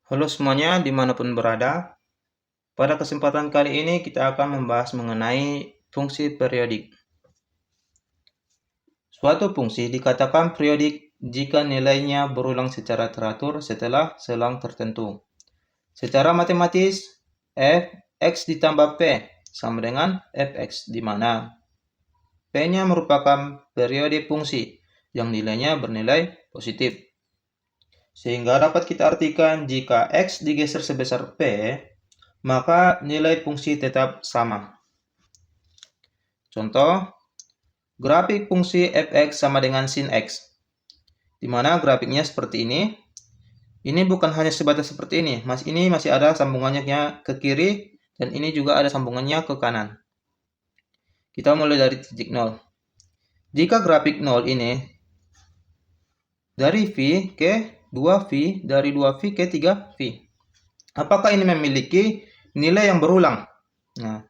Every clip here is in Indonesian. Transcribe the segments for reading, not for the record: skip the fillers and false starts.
Halo semuanya, dimanapun berada. Pada kesempatan kali ini kita akan membahas mengenai fungsi periodik. Suatu fungsi dikatakan periodik jika nilainya berulang secara teratur setelah selang tertentu. Secara matematis, f(x) ditambah p sama dengan fx, di mana p-nya merupakan periode fungsi yang nilainya bernilai positif. Sehingga dapat kita artikan jika x digeser sebesar p, maka nilai fungsi tetap sama. Contoh, grafik fungsi fx sama dengan sin x, di mana grafiknya seperti ini. Ini bukan hanya sebatas seperti ini, ini masih ada sambungannya ke kiri, dan ini juga ada sambungannya ke kanan. Kita mulai dari titik 0. Jika grafik 0 ini dari V ke 2V, dari 2V ke 3V, apakah ini memiliki nilai yang berulang? Nah,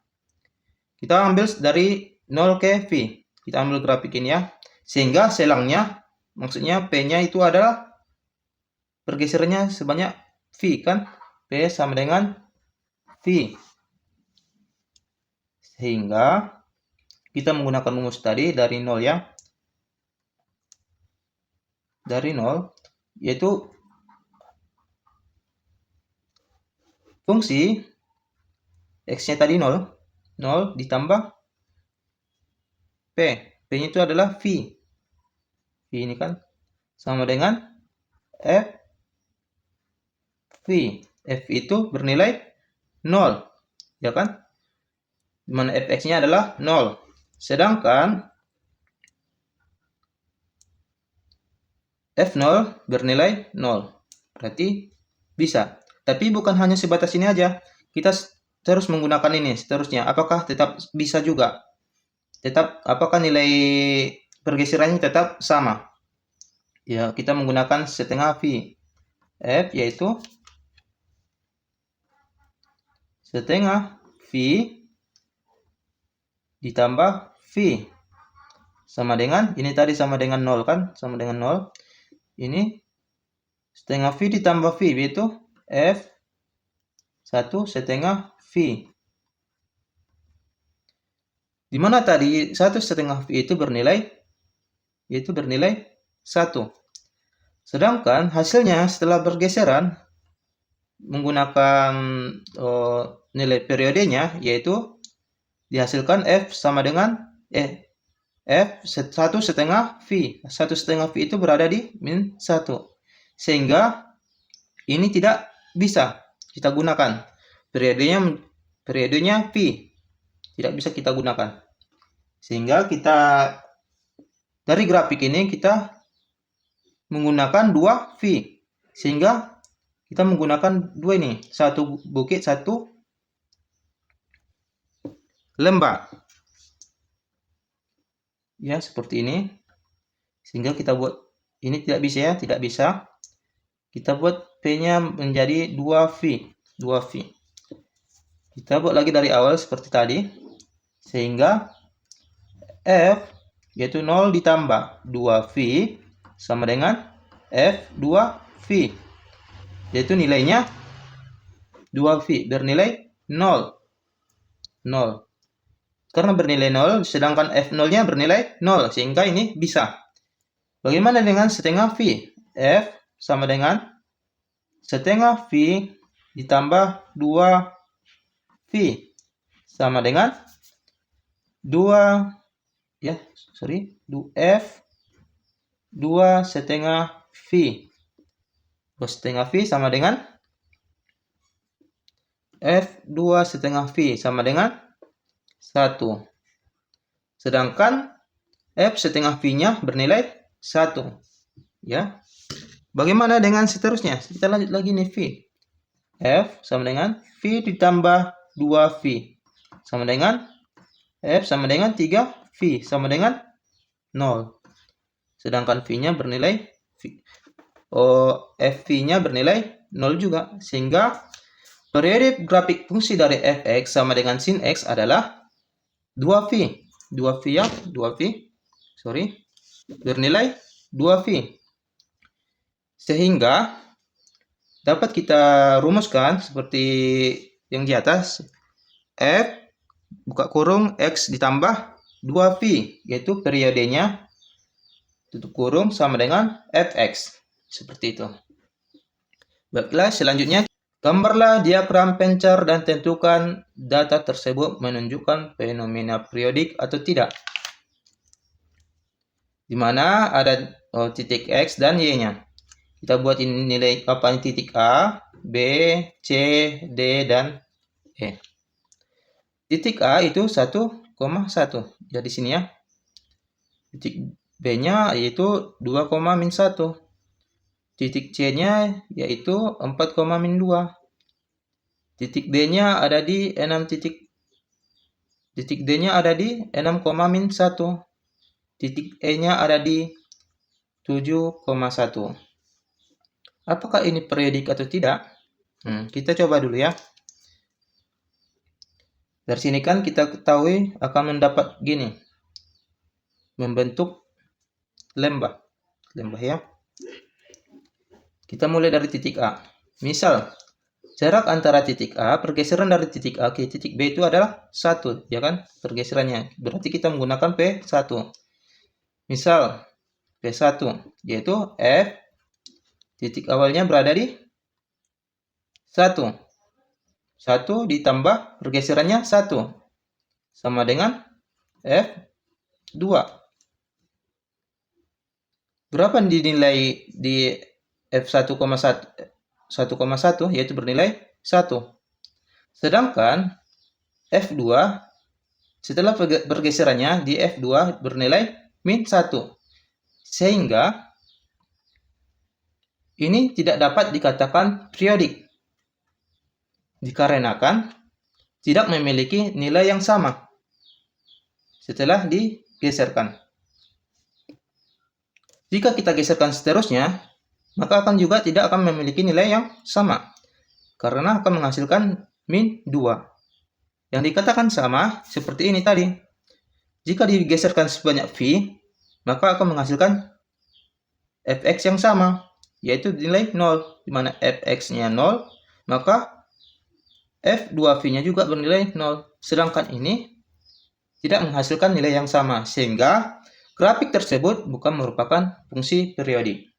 kita ambil dari 0 ke V. Kita ambil grafik ini ya. Sehingga selangnya, maksudnya P-nya itu adalah pergeserannya sebanyak V kan? P sama dengan V. Sehingga kita menggunakan rumus tadi dari 0 ya. Dari 0, yaitu fungsi X-nya tadi 0. 0 ditambah P. P-nya itu adalah V. V ini kan sama dengan F. V. F itu bernilai 0. Ya kan? Dimana Fx-nya adalah 0. Sedangkan F0 bernilai 0. Berarti bisa. Tapi bukan hanya sebatas ini aja. Kita terus menggunakan ini seterusnya. Apakah tetap bisa juga? Apakah nilai pergeserannya tetap sama? Ya, kita menggunakan setengah V. F yaitu setengah V ditambah V sama dengan, ini tadi sama dengan 0 kan? Sama dengan 0. Ini setengah V ditambah V, yaitu F 1 setengah V. Dimana tadi 1 setengah V itu bernilai 1. Sedangkan hasilnya setelah bergeseran menggunakan nilai periodenya, yaitu dihasilkan F sama dengan F 1 setengah V. 1 setengah V itu berada di min 1. Sehingga ini tidak bisa kita gunakan. Periodenya V. Tidak bisa kita gunakan. Sehingga kita dari grafik ini kita menggunakan 2V. Sehingga kita menggunakan 2 ini. 1 bukit, 1 lembah. Ya, seperti ini. Sehingga kita buat ini tidak bisa ya, tidak bisa. Kita buat P-nya menjadi 2V. 2V. Kita buat lagi dari awal seperti tadi. Sehingga F yaitu 0 ditambah 2V sama dengan F2V. Yaitu nilainya 2V bernilai 0. 0. Karena bernilai 0, sedangkan F0-nya bernilai 0. Sehingga ini bisa. Bagaimana dengan setengah V? F sama dengan setengah V ditambah 2V sama dengan 2 ya, F 2 setengah V. 2 setengah V sama dengan F 2 setengah V sama dengan 1. Sedangkan F setengah V-nya bernilai 1. Ya. Bagaimana dengan seterusnya? Kita lanjut lagi nih V. F sama dengan V ditambah 2V sama dengan F sama dengan 3V sama dengan 0. Sedangkan V-nya bernilai FV-nya bernilai 0 juga. Sehingga periode grafik fungsi dari Fx sama dengan sin X adalah 2V. 2V ya, 2V. Bernilai 2V. Sehingga dapat kita rumuskan seperti yang di atas. F buka kurung X ditambah 2V, yaitu periodenya tutup kurung sama dengan Fx. Seperti itu. Baiklah, selanjutnya gambarlah diagram pencar dan tentukan data tersebut menunjukkan fenomena periodik atau tidak. Di mana ada titik X dan Y-nya. Kita buat ini nilai apa ini titik A, B, C, D, dan E. Titik A itu 1,1. Jadi sini ya. Titik B-nya yaitu 2,-1. Titik C-nya yaitu 4,-2. Titik D-nya ada di 6 titik. Titik D-nya ada di 6,-1. Titik E-nya ada di 7,1. Apakah ini periodik atau tidak? Kita coba dulu ya. Dari sini kan kita ketahui akan mendapat gini. Membentuk lembah ya. Kita mulai dari titik A. Misal, jarak antara titik A, pergeseran dari titik A ke titik B itu adalah 1, ya kan? Pergeserannya. Berarti kita menggunakan P1. Misal, P1, yaitu F, titik awalnya berada di 1. 1 ditambah pergeserannya 1. Sama dengan F2. Berapa dinilai di F1,1 yaitu bernilai 1. Sedangkan F2 setelah pergeserannya di F2 bernilai -1. Sehingga ini tidak dapat dikatakan periodik. Dikarenakan tidak memiliki nilai yang sama setelah digeserkan. Jika kita geserkan seterusnya, maka akan juga tidak akan memiliki nilai yang sama, karena akan menghasilkan -2. Yang dikatakan sama seperti ini tadi. Jika digeserkan sebanyak V, maka akan menghasilkan Fx yang sama, yaitu nilai 0. Di mana Fx-nya 0, maka F2V-nya juga bernilai 0. Sedangkan ini tidak menghasilkan nilai yang sama, sehingga grafik tersebut bukan merupakan fungsi periodik.